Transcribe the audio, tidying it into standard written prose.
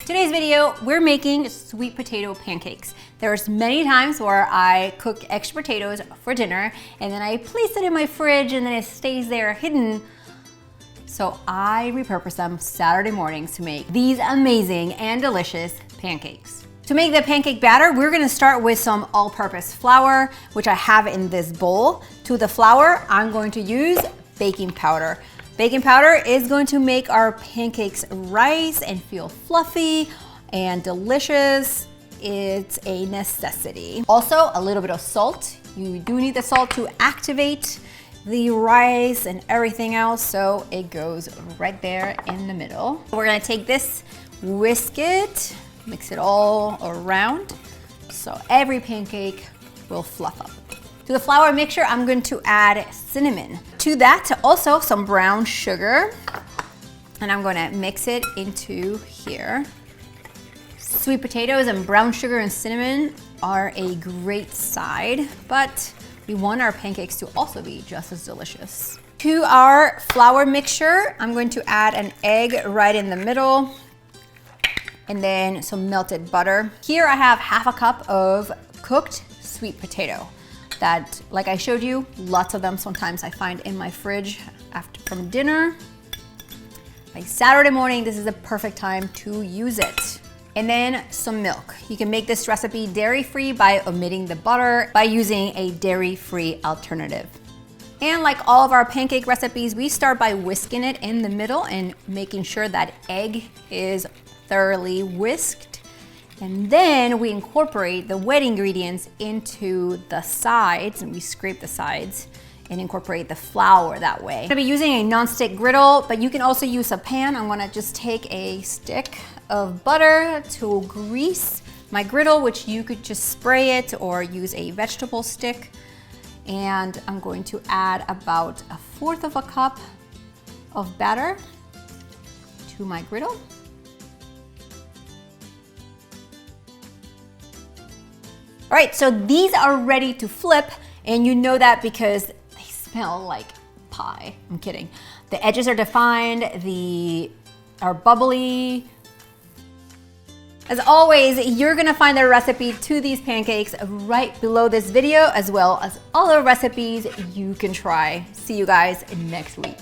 Today's video, we're making sweet potato pancakes. There's many times where I cook extra potatoes for dinner and then I place it in my fridge and then it stays there hidden. So I repurpose them Saturday mornings to make these amazing and delicious pancakes. To make the pancake batter, we're gonna start with some all-purpose flour, which I have in this bowl. To the flour, I'm going to use baking powder. Baking powder is going to make our pancakes rise and feel fluffy and delicious. It's a necessity. Also, a little bit of salt. You do need the salt to activate the rice and everything else, so it goes right there in the middle. We're gonna take this, whisk it, mix it all around, so every pancake will fluff up. To the flour mixture, I'm going to add cinnamon. To that, also some brown sugar, and I'm gonna mix it into here. Sweet potatoes and brown sugar and cinnamon are a great side, but we want our pancakes to also be just as delicious. To our flour mixture, I'm going to add an egg right in the middle, and then some melted butter. Here I have half a cup of cooked sweet potato that, like I showed you, lots of them sometimes I find in my fridge from dinner. By Saturday morning, this is the perfect time to use it. And then some milk. You can make this recipe dairy-free by omitting the butter by using a dairy-free alternative. And like all of our pancake recipes, we start by whisking it in the middle and making sure that egg is thoroughly whisked. And then we incorporate the wet ingredients into the sides, and we scrape the sides and incorporate the flour that way. I'm gonna be using a non-stick griddle, but you can also use a pan. I'm gonna just take a stick of butter to grease my griddle, which you could just spray it or use a vegetable stick. And I'm going to add about 1/4 of a cup of batter to my griddle. All right, so these are ready to flip, and you know that because they smell like pie. I'm kidding. The edges are defined, are bubbly. As always, you're gonna find the recipe to these pancakes right below this video, as well as other recipes you can try. See you guys next week.